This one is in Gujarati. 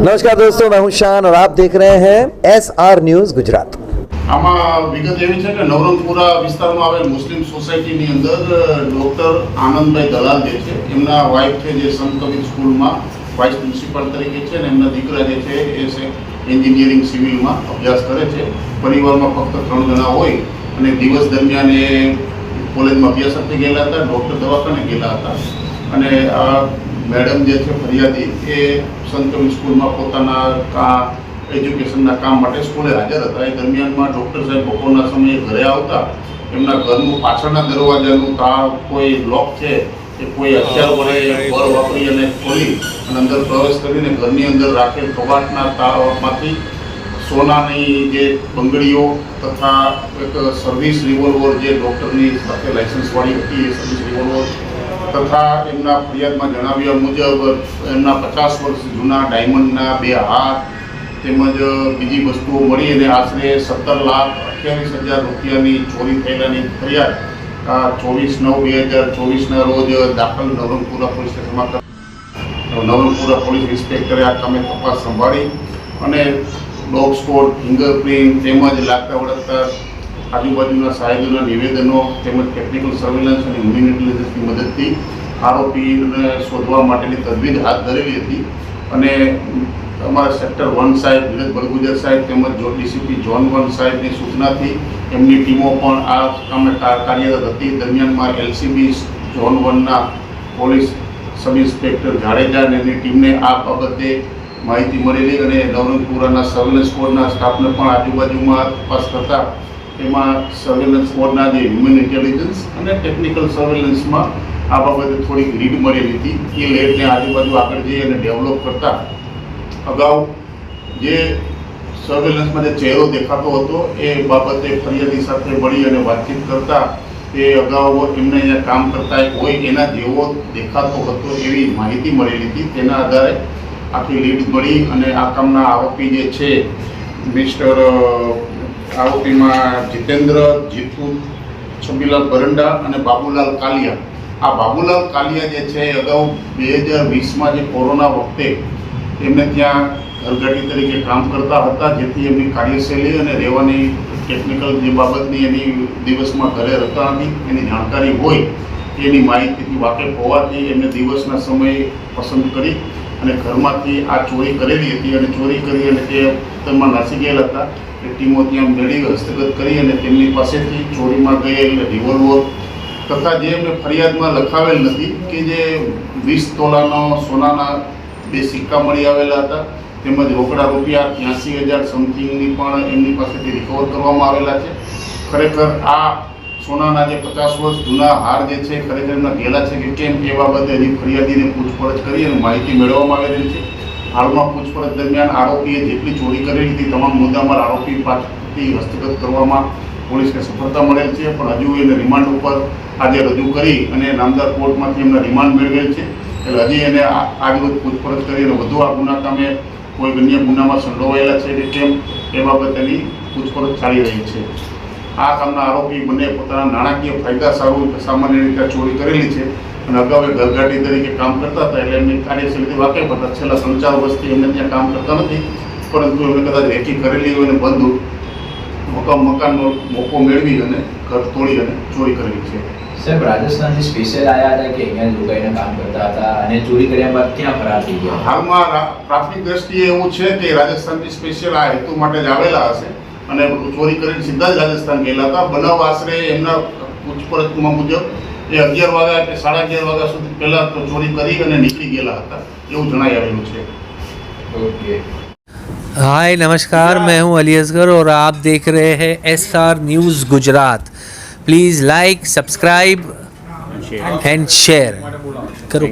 नमस्कार दोस्तों, मैं हूं शान और आप देख रहे हैं SR न्यूज गुजरात। આમાં વિગત એવી છે કે નવરંગપુરા વિસ્તારમાં આવેલ મુસ્લિમ સોસાયટીની અંદર ડૉક્ટર આનંદભાઈ દલાલ જે છે એમના વાઇફ છે જે સંત કબીર સ્કૂલમાં વાઇસ પ્રિન્સિપાલ તરીકે છે અને એમના દીકરા જે છે એ છે એન્જિનિયરિંગ સિવિલમાં અભ્યાસ કરે છે। પરિવારમાં ફક્ત 3 જણા હોય અને દિવસ દરમિયાન એ કોલેજમાં અભ્યાસ અર્થે ગયેલા હતા, ડૉક્ટર દવાખાને ગયેલા હતા અને આ મેડમ જે છે ફરિયાદી એ સંત કબીર સ્કૂલમાં પોતાના એજ્યુકેશનના કામ માટે સ્કૂલે હાજર હતા। એ દરમિયાનમાં ડૉક્ટર સાહેબ બપોરના સમયે ઘરે આવતા એમના ઘરનું પાછળના દરવાજાનું કોઈ લોક છે એ કોઈ હથિયાર વડે બળ વાપરી અને ખોલી અને અંદર પ્રવેશ કરીને ઘરની અંદર રાખેલ કબાટના તાળામાંથી સોનાની જે બંગડીઓ તથા એક સર્વિસ રિવોલ્વર જે ડૉક્ટરની સાથે લાઇસન્સવાળી હતી એ સર્વિસ રિવોલ્વર તથા એમના ફરિયાદમાં જણાવ્યા મુજબ એમના 50 વર્ષ જૂના ડાયમંડના 2 હાથ તેમજ બીજી વસ્તુઓ મળી અને આશરે 17,28,000 રૂપિયાની ચોરી થયેલાની ફરિયાદ 24/9/2024ના રોજ દાખલ નવરંગપુરા પોલીસ સ્ટેશનમાં નવરંગપુરા પોલીસ ઇન્સ્પેક્ટરે આ કામે તપાસ સંભાળી અને ડોગ સ્કોડ, ફિંગરપ્રિન્ટ તેમજ લાગતા વળગતા આજુબાજુના સાહેબોના નિવેદનો તેમજ ટેકનિકલ સર્વેલન્સ અને હ્યુમન ઇન્ટેલિજન્સની મદદથી આરોપીને શોધવા માટેની તજવીજ હાથ ધરેલી હતી અને અમારા સેક્ટર 1 સાહેબ વિનોદ બળગુજર સાહેબ તેમજ ડીસીપી ઝોન 1 સાહેબની સૂચનાથી એમની ટીમો પણ આ કામે કાર્યરત હતી। દરમિયાનમાં એલસીબી ઝોન 1ના પોલીસ સબ ઇન્સ્પેક્ટર જાડેજા અને એની ટીમને આ બાબતે માહિતી મળેલી અને નવરંગપુરાના સર્વેલન્સ સ્કોડના સ્ટાફને પણ આજુબાજુમાં તપાસ કરતા એમાં સર્વેલન્સ સ્કોડના જે હ્યુમન ઇન્ટેલિજન્સ અને ટેકનિકલ સર્વેલન્સમાં આ બાબતે થોડીક લીડ મળેલી હતી। એ લીડને આજુબાજુ આગળ જઈ અને ડેવલપ કરતા અગાઉ જે સર્વેલન્સમાં જે ચહેરો દેખાતો હતો એ બાબતે ફરિયાદી સાથે મળી અને વાતચીત કરતા એ અગાઉ એમને અહીંયા કામ કરતા હોય એના જેવો દેખાતો હતો એવી માહિતી મળેલી હતી। તેના આધારે આખી લીડ મળી અને આ કામના આરોપી જે છે મિસ્ટર આરોપીમાં જીતેન્દ્ર જીતુ છબીલાલ બરંડા અને બાબુલાલ કાલિયા। આ બાબુલાલ કાલિયા જે છે અગાઉ 2020માં જે કોરોના વખતે એમને ત્યાં ઘરઘાટી તરીકે કામ કરતા હતા, જેથી એમની કાર્યશૈલી અને રહેવાની ટેકનિકલ જે બાબતની એની દિવસમાં ઘરે રહેતા નથી એની જાણકારી હોય એની માહિતીથી વાકેફ હોવાથી એમને દિવસના સમયે પસંદ કરી અને ઘરમાંથી આ ચોરી કરેલી હતી અને ચોરી કરી અને તે તેમાં નાસી ગયેલા હતા। એ ટીમો ત્યાં મેળવી હસ્તગત કરી અને તેમની પાસેથી ચોરીમાં ગયેલ રિવોલ્વર તથા જે એમને ફરિયાદમાં લખાવેલ નથી કે જે 20 તોલાનો સોનાના 2 સિક્કા મળી આવેલા હતા તેમજ રોકડા રૂપિયા 83,000 સમથિંગની પણ એમની પાસેથી રિકવર કરવામાં આવેલા છે। ખરેખર આ સોનાના જે 50 વર્ષ જૂના હાર જે છે ખરેખર એમના ગયેલા છે કે કેમ એ બાબતે હજી ફરિયાદીને પૂછપરછ કરી અને માહિતી મેળવવામાં આવેલી છે। હાલમાં પૂછપરછ દરમિયાન આરોપીએ જેટલી ચોરી કરેલી હતી તમામ મુદ્દામાં આરોપી પાસેથી હસ્તગત કરવામાં પોલીસને સફળતા મળેલ છે, પણ હજુ એને રિમાન્ડ ઉપર આજે રજૂ કરી અને નામદાર કોર્ટમાંથી એમના રિમાન્ડ મેળવેલ છે। એટલે હજી એને આગળ પૂછપરછ કરી અને વધુ આ ગુના કામે કોઈ અન્ય ગુનામાં સંડોવાયેલા છે કે કેમ એ બાબતેની પૂછપરછ ચાલી રહી છે। આ કામના આરોપી બંને પોતાના નાણાકીય ફાયદા સારું સામાન્ય રીતે ચોરી કરેલી છે અને અગાઉ એ ઘરઘાટી તરીકે કામ કરતા હતા એટલે એમની કાર્યશૈલીથી વાકેફ હતા। છેલ્લા 3-4 વર્ષથી એમને ત્યાં કામ કરતા નથી, પરંતુ એમને કદાચ રેકી કરેલી હોય અને બંધ મકાનનો મોકો મેળવી અને ઘર તોડી અને ચોરી કરેલી છે। સાહેબ, રાજસ્થાનથી સ્પેશિયલ આવ્યા હતા કે અહીંયા જ રોકાઈને કામ કરતા હતા અને ચોરી કર્યા બાદ ક્યાં ફરાર થઈ ગયા? હાલમાં પ્રાથમિક દ્રષ્ટિએ એવું છે કે રાજસ્થાનથી સ્પેશિયલ આ હેતુ માટે જ આવેલા હશે અને ચોરી કરીને સીધા જ રાજસ્થાન ગયેલા હતા। બનાવ આશરે એમના પૂછપરછમાં મુજબ એ 11 વાગ્યા કે 11:30 વાગ્યા સુધી પહેલાં તો ચોરી કરી અને નીકળી ગયેલા હતા એવું જણાઈ આવેલું છે। ઓકે। हाय नमस्कार, मैं हूं अली असगर और आप देख रहे हैं SR news Gujarat. Please like, subscribe and share करो।